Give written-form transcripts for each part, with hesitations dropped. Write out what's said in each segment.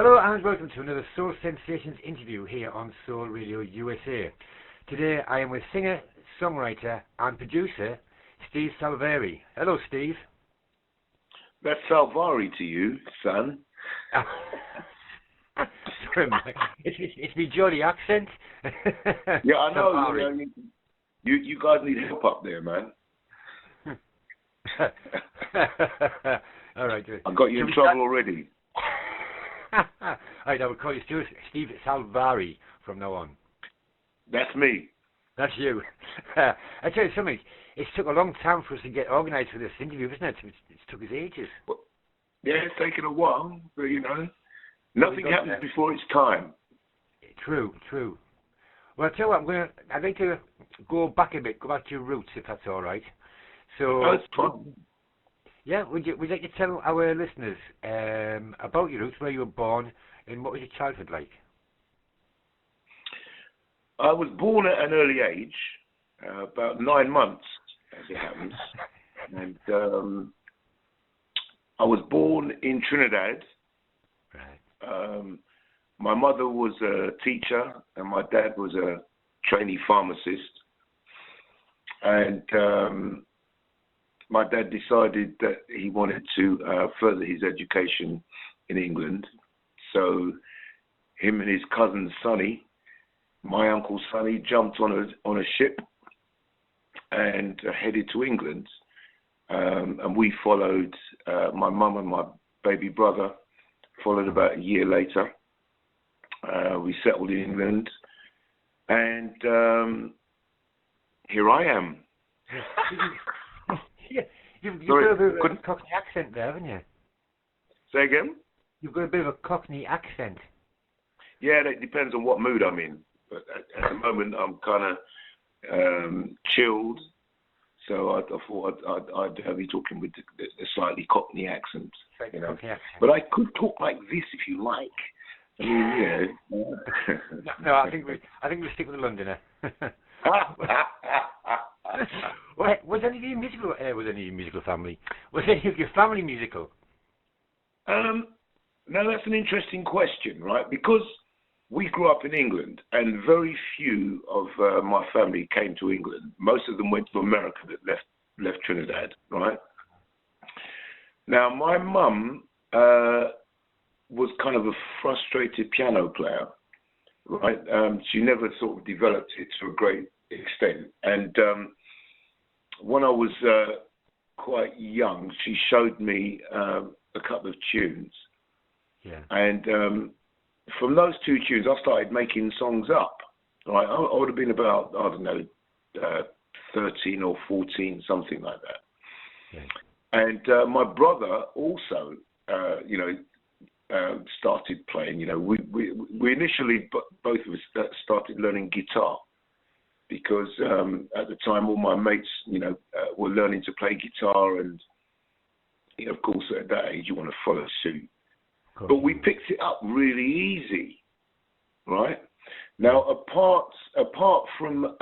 Hello and welcome to another Soul Sensations interview here on Soul Radio USA. Today I am with singer, songwriter and producer Steve Salvari. Hello Steve. That's Salvari to you, son. Sorry, mate. It's me jolly accent. Yeah, I know. You guys need help up there, man. All right. I got you in trouble already. I will call you Steve Salvari from now on. That's me. That's you. I tell you something. It's took a long time for us to get organised for this interview, isn't it? It's took us ages. Well, yeah, it's taken a while, but nothing happens before its time. True. Well, I tell you what, I'd like to go back a bit, go back to your roots, if that's all right. So, that's fun. Yeah, would you like to tell our listeners about your roots, where you were born, and what was your childhood like? I was born at an early age, about 9 months, as it happens. And I was born in Trinidad. Right. My mother was a teacher, and my dad was a trainee pharmacist. And my dad decided that he wanted to further his education in England. So him and his cousin Sonny, my uncle Sonny, jumped on a ship and headed to England. And we followed, my mum and my baby brother followed about a year later. We settled in England. And here I am. You've got a bit of a Cockney accent there, haven't you? Say again? You've got a bit of a Cockney accent. Yeah, that depends on what mood I'm in. But at the moment, I'm kind of chilled. So I thought I'd have you talking with a slightly Cockney accent. Cockney accent. But I could talk like this if you like. I mean, No, I think we'll stick with the Londoner. Was any of your musical? Was any of your musical family? Was any of your family musical? No, that's an interesting question, right? Because we grew up in England, and very few of my family came to England. Most of them went to America that left Trinidad, right? Now, my mum was kind of a frustrated piano player, right? She never sort of developed it to a great extent. And when I was quite young, she showed me a couple of tunes. Yeah. And from those two tunes, I started making songs up. Right? I would have been about, 13 or 14, something like that. Yeah. And my brother also, started playing. We initially, both of us started learning guitar because at the time all my mates, were learning to play guitar, and of course at that age you want to follow suit. But we picked it up really easy, right? Now, apart from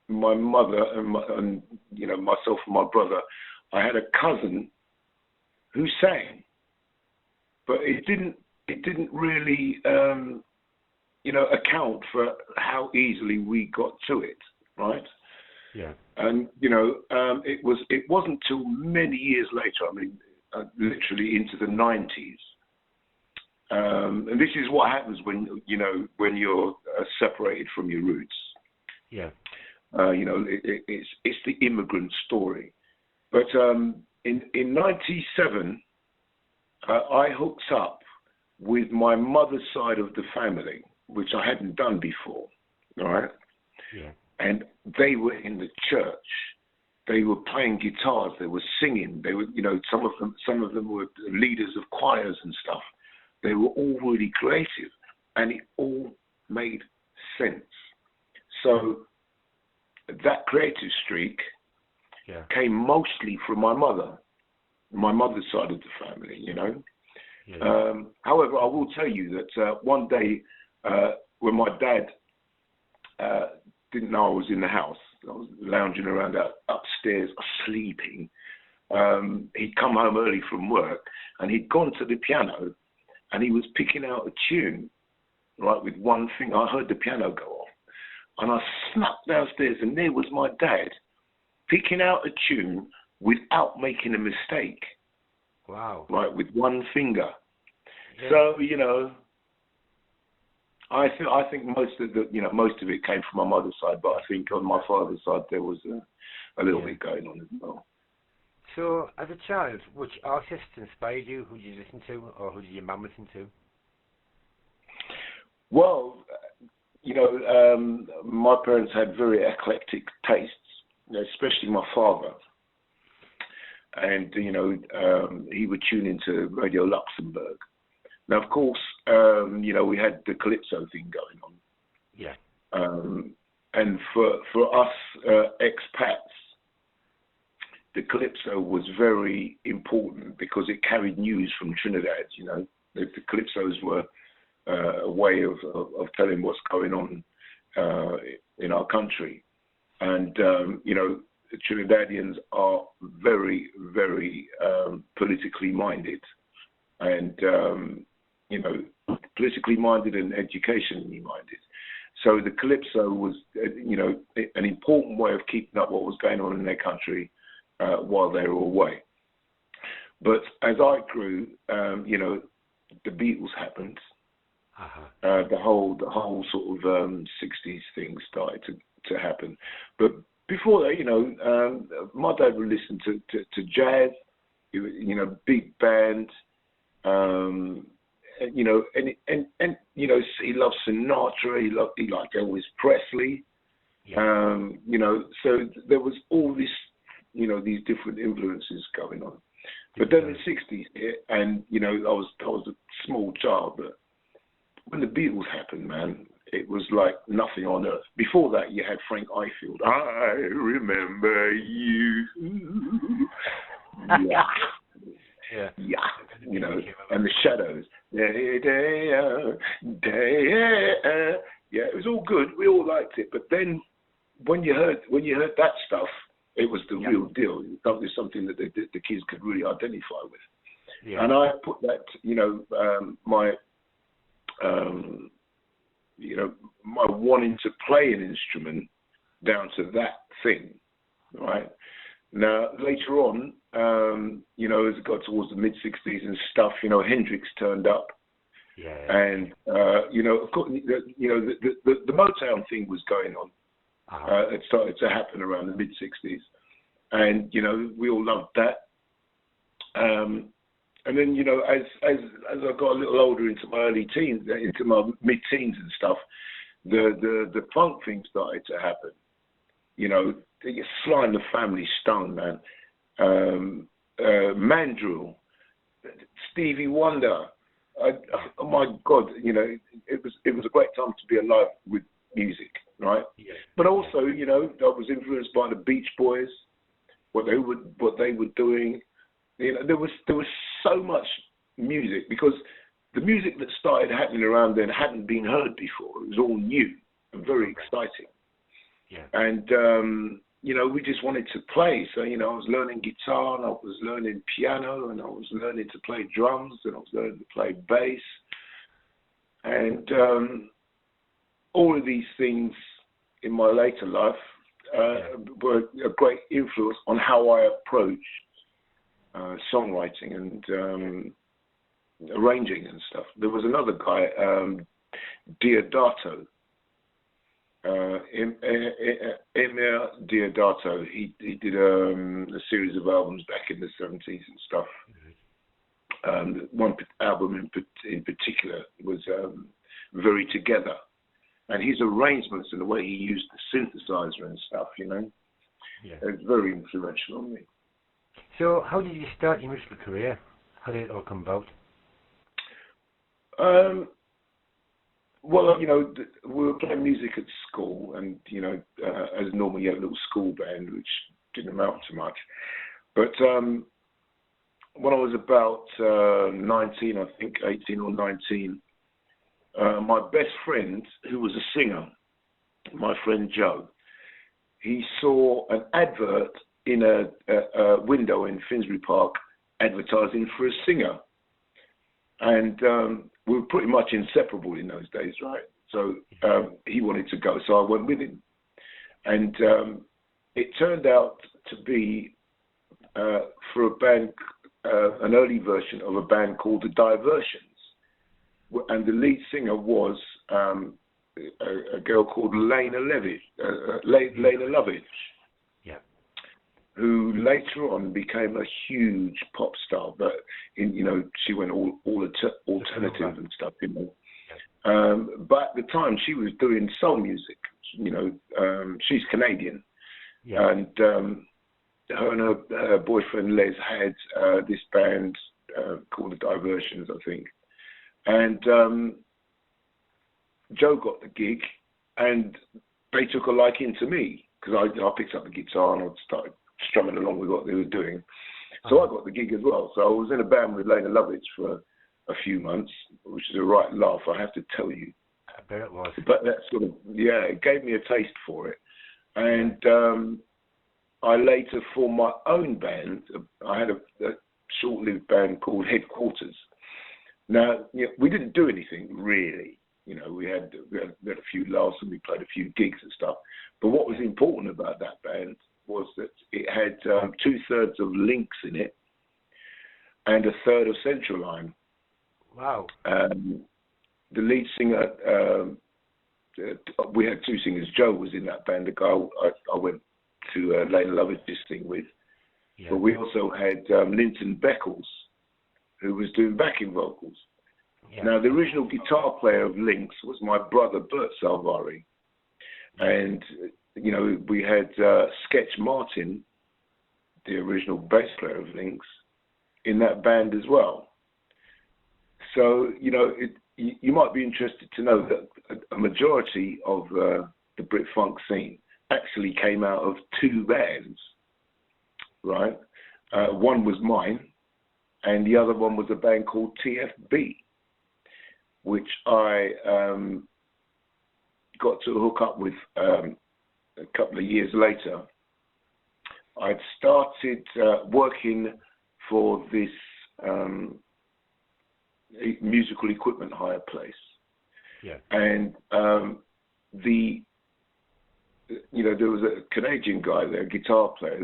my mother and myself and my brother, I had a cousin who sang, but it didn't really account for how easily we got to it, right? Yeah. And it wasn't till many years later. I mean, literally into the 90s. And this is what happens when you're separated from your roots. Yeah. It's the immigrant story. But in 97, I hooked up with my mother's side of the family, which I hadn't done before. All right. Yeah. And they were in the church. They were playing guitars. They were singing. They were, some of them were leaders of choirs and stuff. They were all really creative, and it all made sense. So that creative streak came mostly from my mother's side of the family. Yeah. However, I will tell you that one day when my dad didn't know I was in the house, I was lounging around upstairs, sleeping, he'd come home early from work, and he'd gone to the piano, and he was picking out a tune, right, with one finger. I heard the piano go off, and I snuck downstairs, and there was my dad picking out a tune without making a mistake. Wow. Right, with one finger. Yeah. So, you know, I think most of it came from my mother's side, but I think on my father's side there was a little bit going on as well. So, as a child, which artists inspired you? Who did you listen to, or who did your mum listen to? Well, you know, my parents had very eclectic tastes, you know, especially my father. And, you know, he would tune into Radio Luxembourg. Now, of course, you know, we had the Calypso thing going on. Yeah. And for us expats, the Calypso was very important because it carried news from Trinidad, you know. The Calypsos were a way of telling what's going on in our country. And, you know, the Trinidadians are very, very politically minded, and you know, politically minded and educationally minded. So the Calypso was, you know, an important way of keeping up what was going on in their country while they were away. But as I grew, you know, the Beatles happened. The whole sort of 60s thing started to happen, but before that, you know, my dad would listen to jazz, you know, big band, you know, and you know, he loved Sinatra, he liked Elvis Presley, you know, so there was all this, you know, these different influences going on. But then the 60s hit, and you know, I was a small child, but when the Beatles happened, man, it was like nothing on earth. Before that, you had Frank Ifield. I remember you. Yeah. You know, and the Shadows. Yeah, it was all good. We all liked it. But then, when you heard that stuff, it was the real deal. It was something that the kids could really identify with. Yeah. And I put that, you know, you know, my wanting to play an instrument down to that thing, right? Now, later on, you know, as it got towards the mid-60s and stuff, you know, Hendrix turned up. Yeah. And, you know, of course, you know, the Motown thing was going on. It started to happen around the mid-60s. And, you know, we all loved that. And then, you know, as I got a little older, into my early teens, into my mid-teens and stuff, the funk thing started to happen. You know, Sly and the Family Stone, man, Mandrill, Stevie Wonder. Oh my God, you know, it was a great time to be alive with music, right? Yeah. But also, you know, I was influenced by the Beach Boys, what they were doing. You know, there was so much music because the music that started happening around then hadn't been heard before. It was all new and very exciting. Yeah. And you know, we just wanted to play. So, you know, I was learning guitar, and I was learning piano, and I was learning to play drums, and I was learning to play bass. And all of these things in my later life were a great influence on how I approached songwriting and arranging and stuff. There was another guy, Diodato, Emir Diodato. He did a series of albums back in the 70s and stuff. One album in particular was Very Together, and his arrangements and the way he used the synthesizer and stuff, you know, it's very influential on me. So, how did you start your musical career? How did it all come about? Well, you know, we were playing music at school, and you know, as normal, you had a little school band, which didn't amount to much. But when I was about 19, I think 18 or 19, my best friend, who was a singer, my friend Joe, he saw an advert in a window in Finsbury Park advertising for a singer. And we were pretty much inseparable in those days, right? So he wanted to go, so I went with him. And it turned out to be for a band, an early version of a band called the Diversions. And the lead singer was a girl called Lena Lovitch, who later on became a huge pop star. But she went all alternative and stuff, but at the time she was doing soul music. She's Canadian, and her and her boyfriend Les had this band called the Diversions, I think. And Joe got the gig, and they took a liking to me because I picked up the guitar and I started strumming along with what they were doing. So I got the gig as well. So I was in a band with Lena Lovitch for a few months, which is a right laugh, I have to tell you. I bet it was. But that sort of, it gave me a taste for it. And I later formed my own band. I had a short-lived band called Headquarters. Now, we didn't do anything really. We had a few laughs and we played a few gigs and stuff. But what was important about that band was that it had 2/3 of Lynx in it and 1/3 of Central Line. Wow. The lead singer, we had two singers. Joe was in that band, the guy I went to Lena Lovett's thing with. Yeah. But we also had Linton Beckles, who was doing backing vocals. Yeah. Now, the original guitar player of Lynx was my brother, Bert Salvari. And, we had Sketch Martin, the original bass player of Lynx, in that band as well. So, you might be interested to know that a majority of the Brit Funk scene actually came out of two bands, right? One was mine, and the other one was a band called TFB, which I got to hook up with a couple of years later. I'd started working for this musical equipment hire place. Yeah. And there was a Canadian guy there, a guitar player,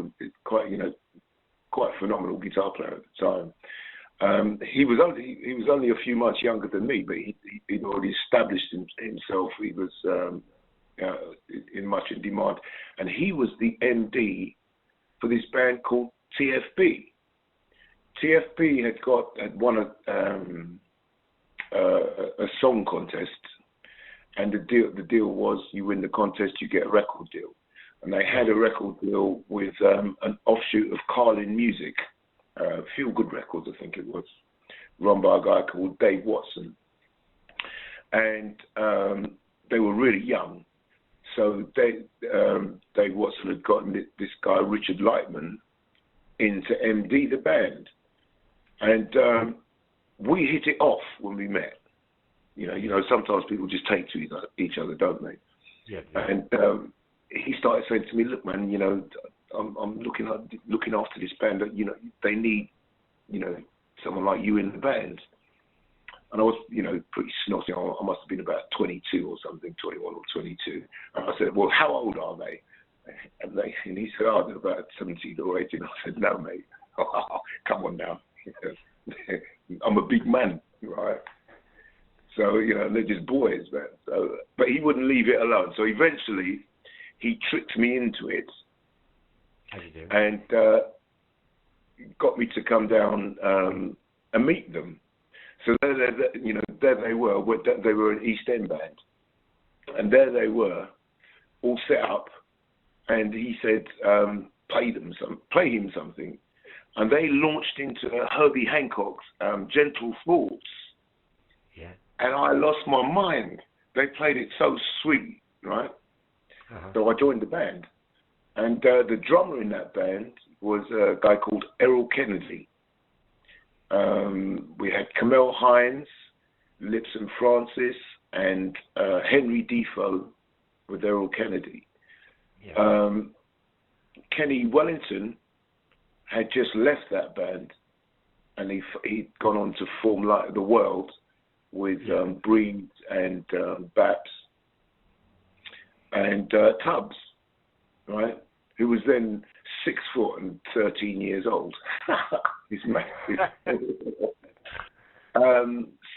quite a phenomenal guitar player at the time. He was only a few months younger than me, but he'd already established himself. He was much in demand, and he was the MD for this band called TFB. TFB had won a song contest, and the deal was you win the contest, you get a record deal. And they had a record deal with an offshoot of Carlin Music, Feel Good Records, I think it was, run by a guy called Dave Watson. And they were really young. So Dave Watson had gotten this guy, Richard Lightman, in to MD the band. And we hit it off when we met. Sometimes people just take to each other, don't they? Yeah. And he started saying to me, "Look, man, I'm looking after this band. They need, someone like you in the band." And I was, pretty snotty. I must have been about 22 or something, 21 or 22. And I said, "Well, how old are they?" And he said, "Oh, they're about 17 or 18. I said, "No, mate. Come on now. I'm a big man, right?" So, they're just boys, man. So, but he wouldn't leave it alone. So eventually, he tricked me into it. How do you do? And got me to come down and meet them. So there they were. They were an East End band. And there they were, all set up. And he said, play him something. And they launched into Herbie Hancock's Gentle Thoughts. Yeah. And I lost my mind. They played it so sweet, right? Uh-huh. So I joined the band. And the drummer in that band was a guy called Errol Kennedy. We had Camille Hines, Lipson Francis, and Henry Defoe with Errol Kennedy. Yeah. Kenny Wellington had just left that band, and he'd gone on to form Light of the World with Breed and Babs and Tubbs, right? Who was then 6 foot and 13 years old. He's massive.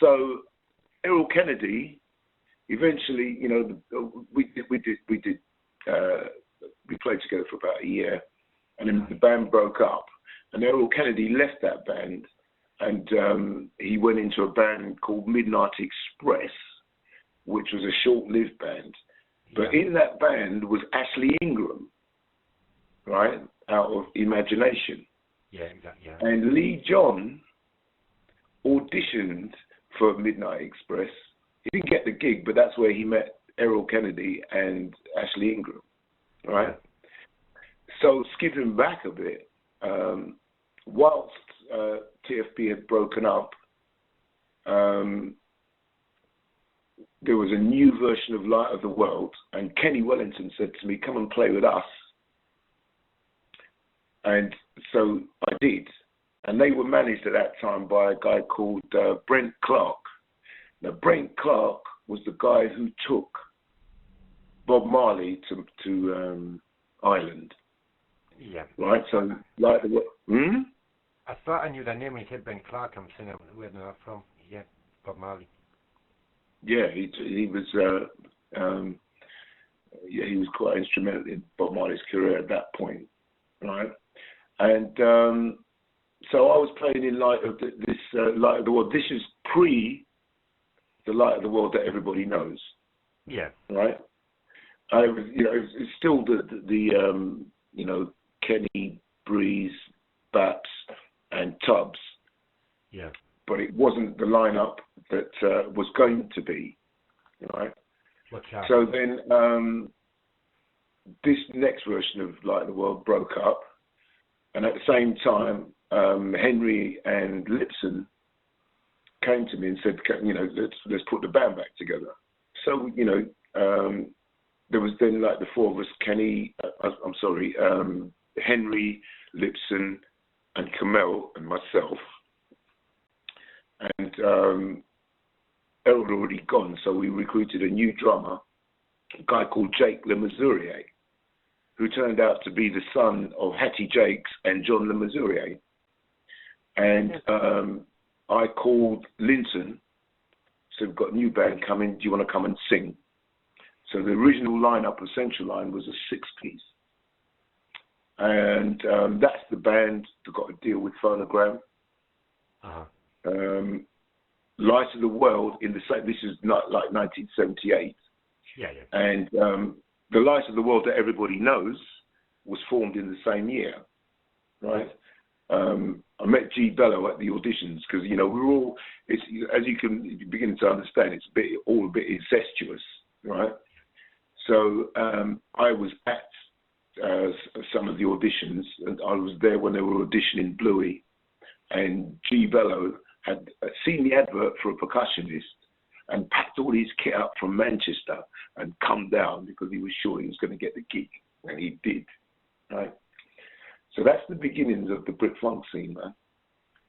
So Errol Kennedy, eventually, you know, we played together for about a year, and then the band broke up, and Errol Kennedy left that band, and he went into a band called Midnight Express, which was a short-lived band. But in that band was Ashley Ingram, right, out of Imagination. Yeah, exactly. Yeah. And Lee John auditioned for Midnight Express. He didn't get the gig, but that's where he met Errol Kennedy and Ashley Ingram, right? So skipping back a bit, whilst TFP had broken up, there was a new version of Light of the World, and Kenny Wellington said to me, "Come and play with us." And so I did. And they were managed at that time by a guy called Brent Clark. Now, Brent Clark was the guy who took Bob Marley to Ireland. Yeah. Right? So, Light of the World. I thought I knew that name when you said Brent Clark. I'm saying, where am I from? Yeah, Bob Marley. Yeah, he was he was quite instrumental in Bob Marley's career at that point, right? And so I was playing in Light of this Light of the World. This is pre the Light of the World that everybody knows. Yeah. Right. I was, you know, it's still the you know, Kenny, Breeze, Baps, and Tubbs. Yeah. But it wasn't the lineup that was going to be, right? So then this next version of Light of the World broke up, and at the same time, Henry and Lipson came to me and said, you know, let's put the band back together. So, you know, there was then like the four of us, Henry, Lipson, and Kamel, and myself. And Errol had already gone, so we recruited a new drummer, a guy called Jake Le Mesurier, who turned out to be the son of Hattie Jakes and John Le Mesurier. And I called Linton, said, "We've got a new band coming, do you want to come and sing?" So the original lineup of Central Line was a 6-piece. And that's the band that got a deal with Phonogram. Uh-huh. Light of the World in the same. This is not like 1978. Yeah. And the Light of the World that everybody knows was formed in the same year, right? I met G Bello at the auditions because, you know, we were all. It's, as you can begin to understand, it's all a bit incestuous, right? So I was at some of the auditions, and I was there when they were auditioning Bluey, and G Bello had seen the advert for a percussionist and packed all his kit up from Manchester and come down because he was sure he was going to get the gig, and he did, right? So that's the beginnings of the Brit Funk Scene, man.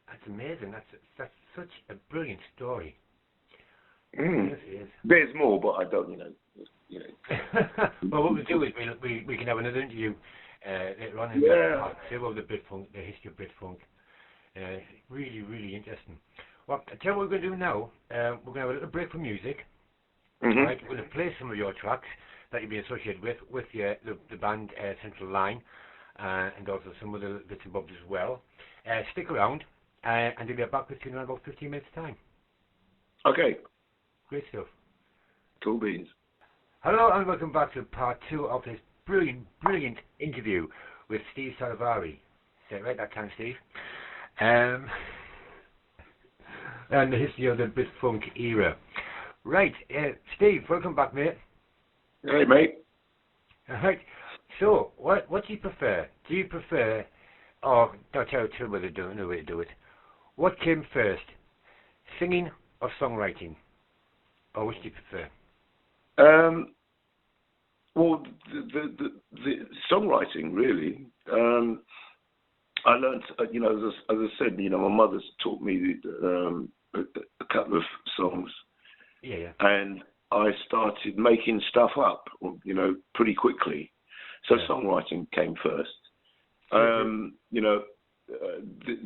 That's amazing. That's such a brilliant story. Mm. Yes, it is. There's more, but I don't, you know. Well, what we'll do is we can have another interview later on in part 2 of the Brit Funk, the history of Brit Funk. Really, really interesting. Well, I'll tell you what we're going to do now. We're going to have a little break from music. Mm-hmm. Right, we're going to play some of your tracks that you've been associated with the band Central Line, and also some of the bits and bobs as well. Stick around, and we'll be back with you in about 15 minutes' time. Okay. Great stuff. Cool beans. Hello and welcome back to part 2 of this brilliant interview with Steve Salvari. Say it right that time, Steve. And the history of the Brit Funk era. Right, Steve, welcome back, mate. Hey, mate. Alright, so, what do you prefer? Do you prefer, or I'll tell you the way to do it. What came first, singing or songwriting? Or which do you prefer? Well, the songwriting really. I learned, as I said, my mother's taught me a couple of songs, Yeah. and I started making stuff up, pretty quickly. So songwriting came first.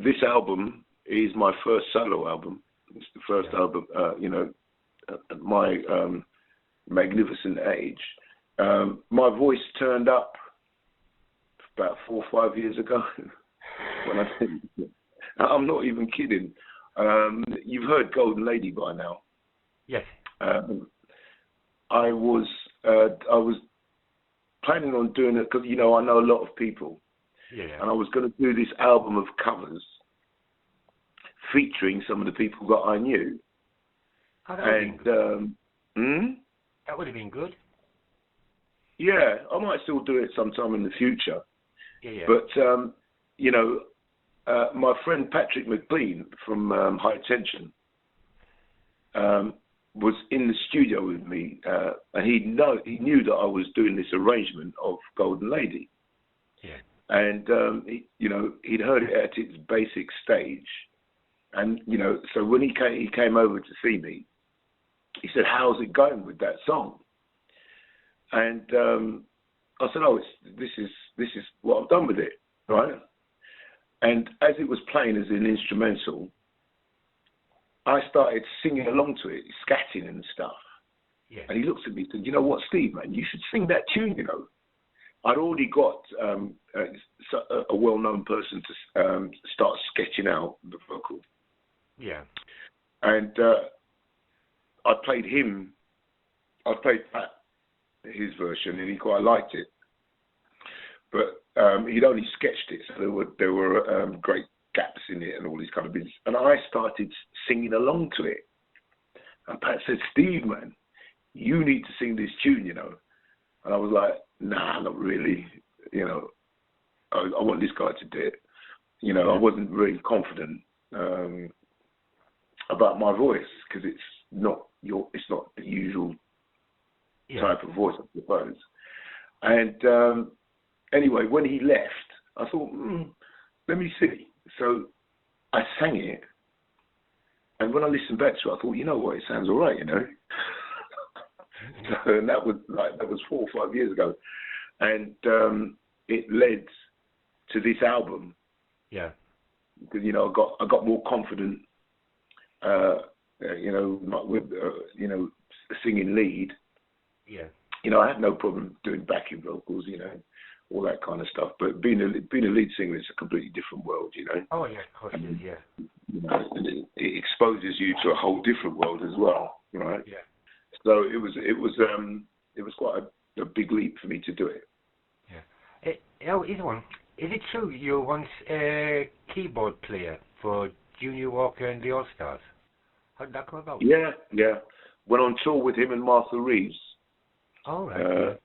This album is my first solo album. It's the first album, at my magnificent age. My voice turned up about 4 or 5 years ago. I'm not even kidding. You've heard Golden Lady by now. Yes. I was planning on doing it because I know a lot of people. Yeah. And I was going to do this album of covers featuring some of the people that I knew. Oh, that would have been good. Yeah, I might still do it sometime in the future. Yeah. But my friend Patrick McLean from High Tension was in the studio with me, and he knew that I was doing this arrangement of Golden Lady. Yeah. And he'd heard it at its basic stage, and so when he came over to see me, he said, "How's it going with that song?" And I said, "Oh, this is what I've done with it, right?" And as it was playing as an instrumental, I started singing along to it, scatting and stuff. Yeah. And he looks at me and said, "You know what, Steve, man, you should sing that tune, I'd already got a well-known person to start sketching out the vocal. Yeah. And I played Pat, his version, and he quite liked it. But he'd only sketched it, so there were great gaps in it and all these kind of bits. And I started singing along to it. And Pat said, "Steve, man, you need to sing this tune, And I was like, "Nah, not really. I want this guy to do it." I wasn't really confident about my voice because it's not the usual type of voice, I suppose. And anyway, when he left, I thought, let me see. So I sang it, and when I listened back to it, I thought, you know what, it sounds all right, And that was 4 or 5 years ago, and it led to this album. Yeah. Because I got more confident, with singing lead. Yeah. I had no problem doing backing vocals, all that kind of stuff. But being a lead singer is a completely different world, Oh yeah, of course it is. Yeah. And it exposes you to a whole different world as well, right? Yeah. So it was quite a big leap for me to do it. Yeah. Is it true you were once a keyboard player for Junior Walker and the All Stars? How did that come about? Yeah. Went on tour with him and Martha Reeves. Oh right.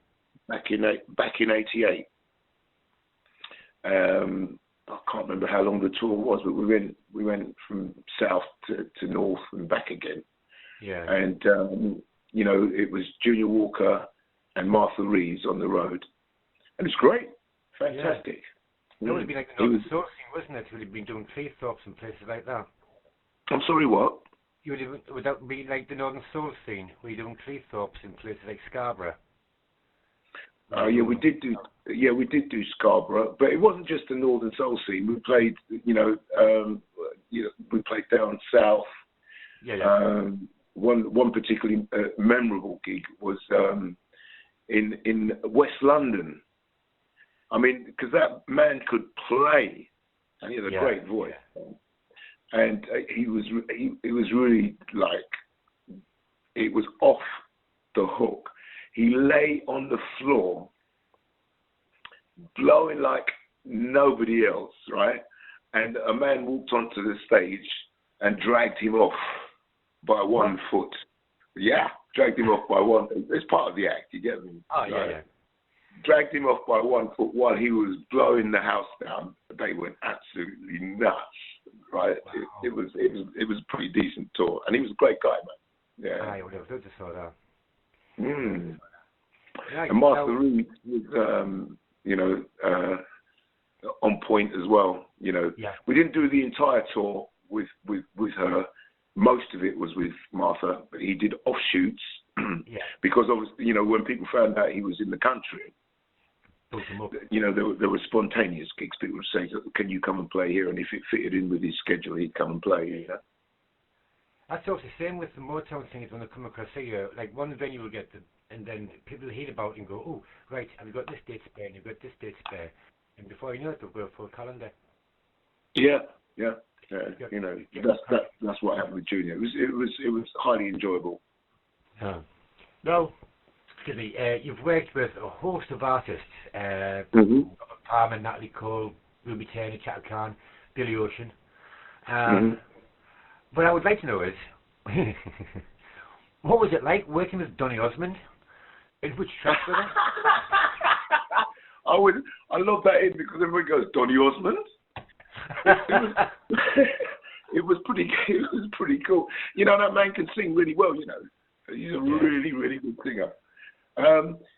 Back in '88. I can't remember how long the tour was, but we went from south to north and back again. Yeah. And it was Junior Walker and Martha Reeves on the road, and it's great, fantastic. That would have been like the Northern Soul scene, wasn't it? You would have been doing Cleethorpes and places like that. I'm sorry, what? Would that be like the Northern Soul scene, where you're doing Cleethorpes in places like Scarborough? Yeah, we did do Scarborough, but it wasn't just the Northern Soul scene. We played, we played down south. Yeah. One particularly memorable gig was in West London. I mean, because that man could play, and he had a great voice, and he was really like, it was off the hook. He lay on the floor, blowing like nobody else, right? And a man walked onto the stage and dragged him off by one foot. Yeah, dragged him off by one. It's part of the act, you get me? Oh, right? yeah. Dragged him off by 1 foot while he was blowing the house down. They went absolutely nuts, right? Wow. It was a pretty decent tour, and he was a great guy, man. Yeah. I would have loved to saw that. Right. And Master Reed was, you know, on point as well. You know, we didn't do the entire tour with her. Most of it was with Martha, but he did offshoots because obviously, you know, when people found out he was in the country, you know, there were spontaneous gigs. People would say, "Can you come and play here?" And if it fitted in with his schedule, he'd come and play. You know. That's also the same with the Motown things when they come across here. Like one venue will get them, and then people hear about it and go, "Oh, right, I've got this date spare, and you've got this date spare," and before you know it, they'll go full calendar. Yeah. You know, that's what happened with Junior. It was highly enjoyable. No, excuse me. You've worked with a host of artists: Palmer, Natalie Cole, Ruby Turner, Chaka Khan, Billy Ocean. What I would like to know is, what was it like working with Donny Osmond? In which tracks were they? I love that in because everyone goes, Donny Osmond? It was pretty cool. You know, that man can sing really well, you know. He's a really, really good singer.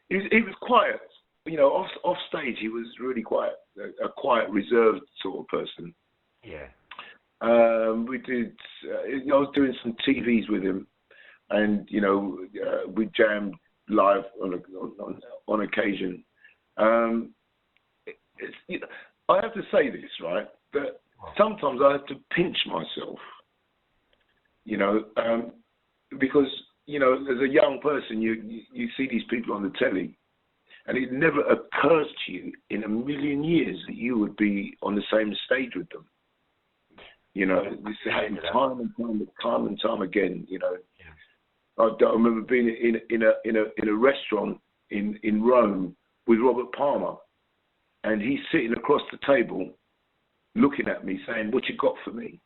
He was quiet. You know, off stage he was really quiet, a quiet, reserved sort of person. Yeah. We did. I was doing some TVs with him, and you know, we jammed live on occasion. You know, I have to say this, right? That sometimes I have to pinch myself. You know, because you know, as a young person, you see these people on the telly, and it never occurs to you in a million years that you would be on the same stage with them. You know, this happened time and time again. You know, I remember being in a restaurant in Rome with Robert Palmer, and he's sitting across the table, looking at me, saying, "What you got for me?"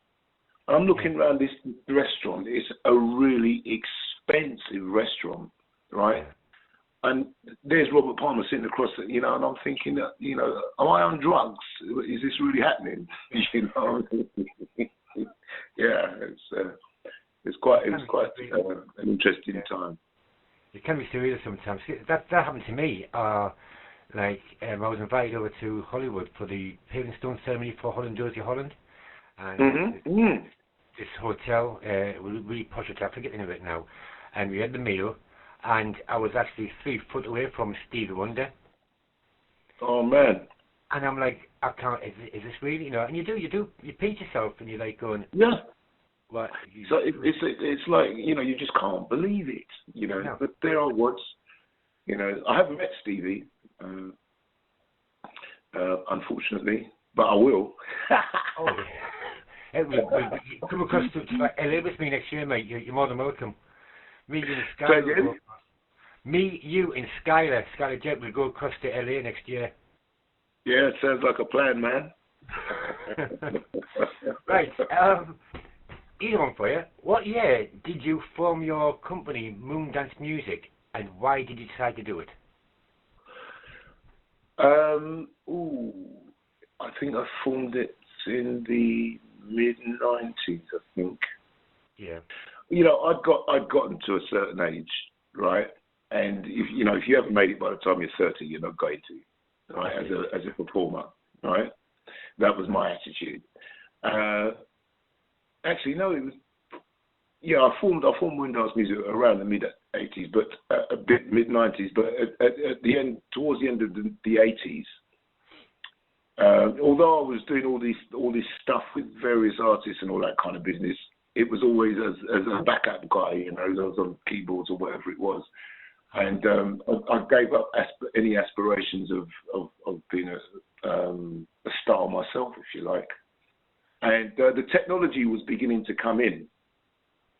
And I'm looking around this restaurant. It's a really expensive restaurant, right? And there's Robert Palmer sitting across it, you know, and I'm thinking, you know, am I on drugs? Is this really happening? You know, yeah, it was quite an interesting time. It can be surreal sometimes. That happened to me. Like I was invited over to Hollywood for the Paving Stone ceremony for Holland Josie Holland, and this hotel, really posh hotel. I forget the name of it now, and we had the meal. And I was actually 3 foot away from Stevie Wonder. Oh man! And I'm like, I can't. Is this really? You know? And you pinch yourself, and you're like going, yeah. What? So it's like, you know, you just can't believe it. You know, but there are words. You know, I haven't met Stevie, unfortunately, but I will. Oh yeah. Come across to LA with me next year, mate. You're more than welcome. Me, you, and Skyler. Me, you, and Skyler Jet will go across to LA next year. Yeah, it sounds like a plan, man. Right. Easy one for you. What year did you form your company, Moondance Music, and why did you decide to do it? I think I formed it in the mid-90s, I think. Yeah. You know, I'd gotten to a certain age, right? And if you haven't made it by the time you're 30, you're not going to, right? As a performer, right? That was my attitude. Actually, no, it was. Yeah, I formed Moondance Music around the mid-80s, but a bit mid-90s. But at the end, towards the end of the 80s, although I was doing all this stuff with various artists and all that kind of business, it was always as a backup guy, you know, I was on keyboards or whatever it was. And I gave up any aspirations of being a star myself, if you like. And the technology was beginning to come in.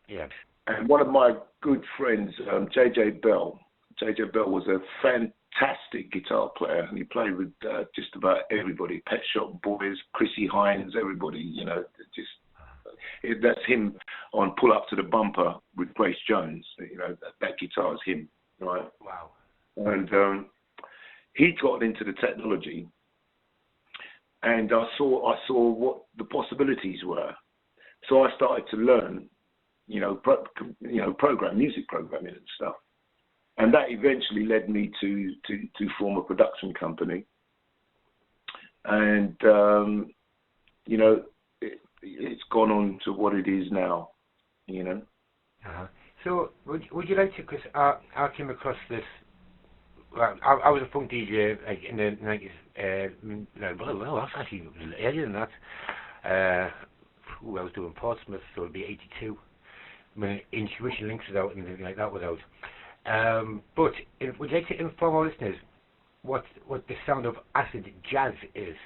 Yeah. And one of my good friends, JJ Bell was a fantastic guitar player, and he played with just about everybody, Pet Shop Boys, Chrissy Hines, everybody, you know, that's him on Pull Up to the Bumper with Grace Jones. You know, that guitar is him, right? Wow. And he'd gotten into the technology, and I saw what the possibilities were. So I started to learn, music programming and stuff. And that eventually led me to form a production company. And, you know, it's gone on to what it is now, you know. Uh-huh. So would you like to, because I came across this, well, I was a funk DJ like in the 90s, well, that's actually earlier than that. I was doing Portsmouth, so it'd be 82. When Intuition Links was out and anything like that was out. But would you like to inform our listeners what the sound of acid jazz is?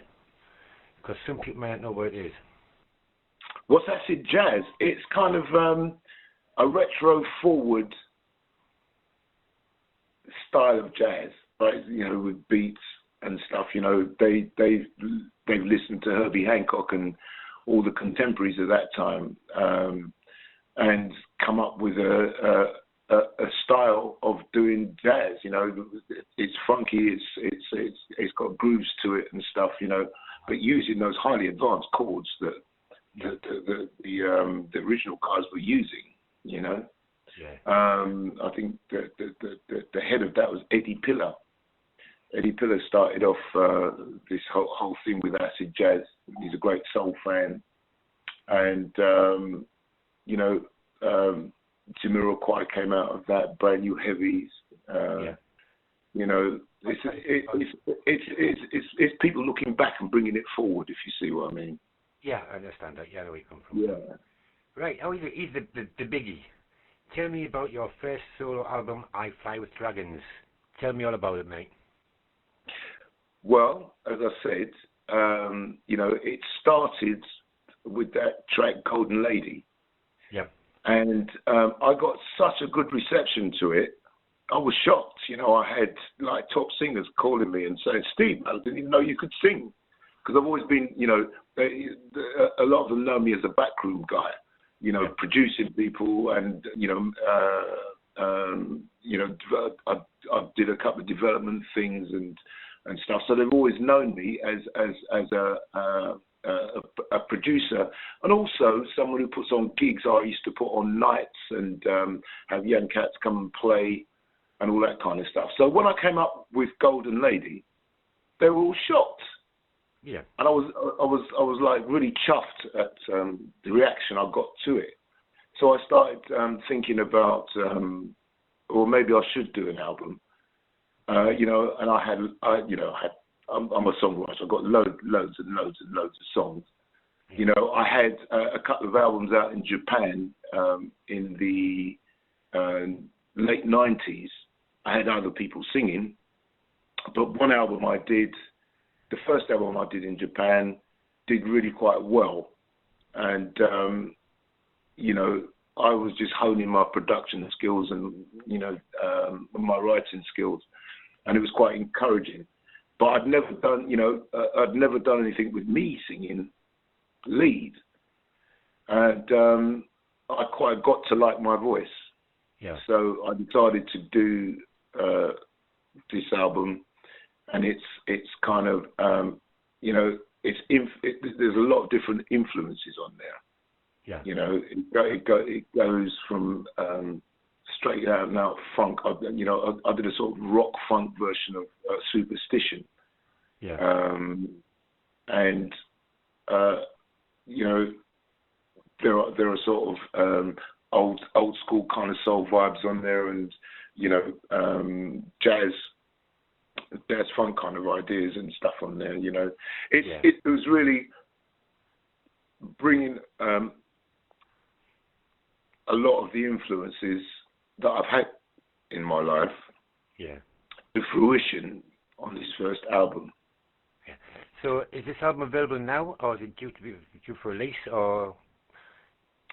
Because some people might not know what it is. What's acid jazz? It's kind of a retro forward style of jazz, right? You know, with beats and stuff. You know, they've listened to Herbie Hancock and all the contemporaries of that time, and come up with a style of doing jazz. You know, it's funky, it's got grooves to it and stuff. You know, but using those highly advanced chords that the original guys were using. You know, I think the head of that was Eddie Pillar. Eddie Pillar started off this whole thing with acid jazz. He's a great soul fan, and you know, Jamiroquai came out of that. Brand New Heavies. You know, it's people looking back and bringing it forward. If you see what I mean. Yeah, I understand that. Yeah, I know where you come from. Yeah. Right. Oh, he's the biggie. Tell me about your first solo album, I Fly with Dragons. Tell me all about it, mate. Well, as I said, you know, it started with that track Golden Lady. Yep. And I got such a good reception to it. I was shocked. You know, I had like top singers calling me and saying, Steve, I didn't even know you could sing. Because I've always been, you know, a lot of them know me as a backroom guy, you know, producing people and, you know, I did a couple of development things and stuff. So they've always known me as a producer, and also someone who puts on gigs. I used to put on nights and have young cats come and play and all that kind of stuff. So when I came up with Golden Lady, they were all shocked. Yeah. And I was like really chuffed at the reaction I got to it. So I started thinking about, or maybe I should do an album. You know, and I'm a songwriter. I've got loads and loads of songs. You know, I had a couple of albums out in Japan in the late 90s. I had other people singing, but one album I did, the first album I did in Japan, did really quite well. And, you know, I was just honing my production skills and, you know, my writing skills. And it was quite encouraging. But I'd never done, you know, I'd never done anything with me singing lead. And I quite got to like my voice. Yeah. So I decided to do this album. And it's kind of, you know, there's a lot of different influences on there. Yeah. You know, it goes from straight out and out funk. I did a sort of rock funk version of Superstition. Yeah. And you know, there are sort of old school kind of soul vibes on there, and you know, jazz funk kind of ideas and stuff on there. You know, it was really bringing a lot of the influences that I've had in my life to fruition on this first album. Yeah. So is this album available now, or is it due for release, or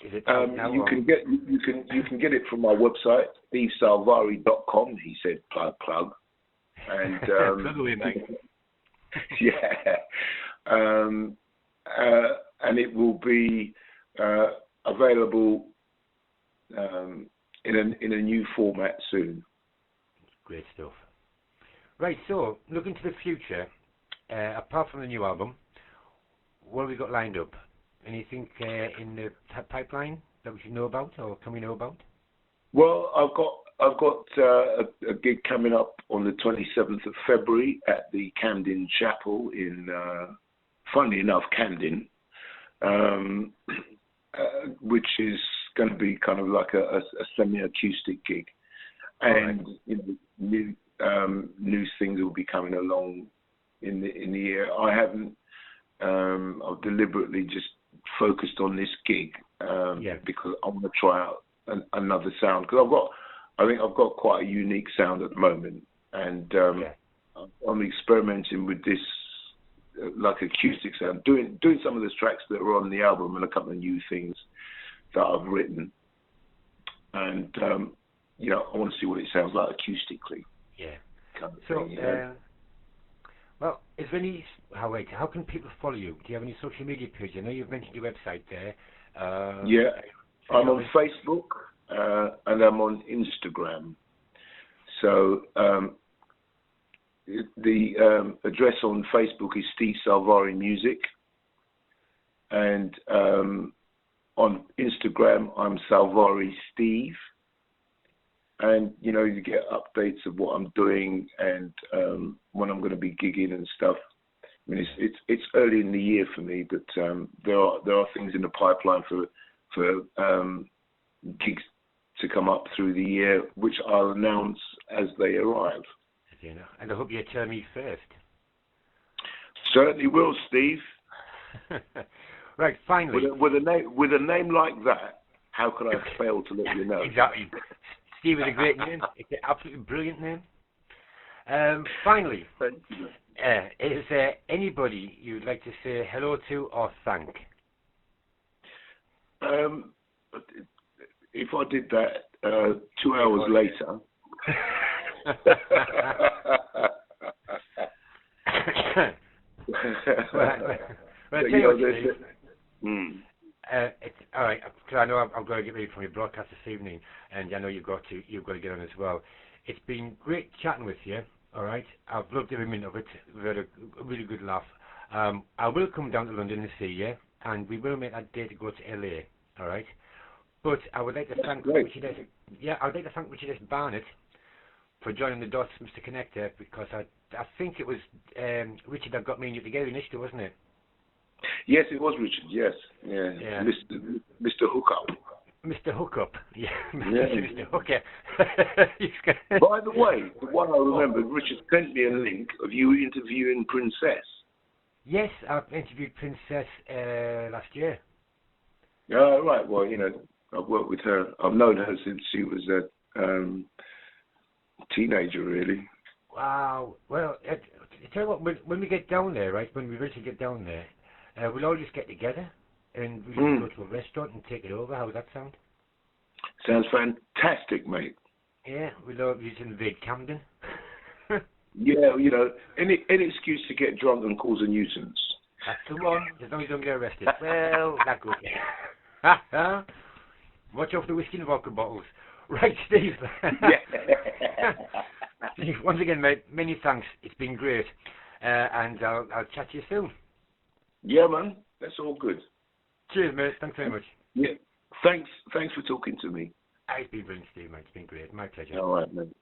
is it out now? You can get it from my website, stevesalvari.com. He said plug. And plug away, mate. Yeah. And it will be available in a new format soon. Great stuff. Right, so looking to the future, apart from the new album, what have we got lined up? Anything in the pipeline that we should know about, or can we know about? Well, I've got I've got a gig coming up on the 27th of February at the Camden Chapel in, funnily enough, Camden, which is going to be kind of like a semi-acoustic gig, and new things will be coming along in the year. I haven't. I've deliberately just focused on this gig because I want to try out another sound, because I think I've got quite a unique sound at the moment, and I'm experimenting with this like acoustic sound, doing some of the tracks that are on the album and a couple of new things that I've written, and I want to see what it sounds like acoustically. Yeah. Kind of So, thing, well, is there any? How can people follow you? Do you have any social media pages? I know you've mentioned your website there. I'm on Facebook and I'm on Instagram. So the address on Facebook is Steve Salvari Music, and on Instagram I'm Salvari Steve. And you get updates of what I'm doing and when I'm going to be gigging and stuff. I mean, it's early in the year for me, but there are things in the pipeline for gigs to come up through the year, which I'll announce as they arrive. And I hope you tell me first. Certainly will, Steve. Right, finally. With a name like that, how could I fail to let you know? Exactly. Steve is a great name. It's an absolutely brilliant name. Finally, is there anybody you'd like to say hello to or thank? If I did that 2 hours later. Well, tell you what, Steve. It's all right, because I know I've got to get ready for my broadcast this evening, and I know you've got to get on as well. It's been great chatting with you. All right, I've loved every minute of it. We've had a really good laugh. I will come down to London to see you, and we will make that day to go to LA. All right, but I would like to thank Richard S. I'd like to thank Richard S. Barnett for joining the dots, Mr. Connector, because I think it was Richard that got me and you together initially, wasn't it? Yes, it was Richard. Yes, yeah. Mr. Hookup. Mr. Hookup. Yeah. Mr. Hooker. By the way, the one I remember, Richard sent me a link of you interviewing Princess. Yes, I've interviewed Princess last year. Right. Well, I've worked with her. I've known her since she was a teenager, really. Wow. Well, I tell you what, when we get down there, right, when we really get down there, we'll all just get together and we'll go to a restaurant and take it over. How does that sound? Sounds fantastic, mate. Yeah, we'll all just invade Camden. Yeah, any excuse to get drunk and cause a nuisance. That's the one, as long as you don't get arrested. Well, that good. Watch out for the whiskey and vodka bottles. Right, Steve. Steve, once again, mate, many thanks. It's been great. And I'll chat to you soon. Yeah, man. That's all good. Cheers, mate. Thanks very much. Yeah. Thanks for talking to me. It's been brilliant, Steve, mate. It's been great. My pleasure. All right, mate.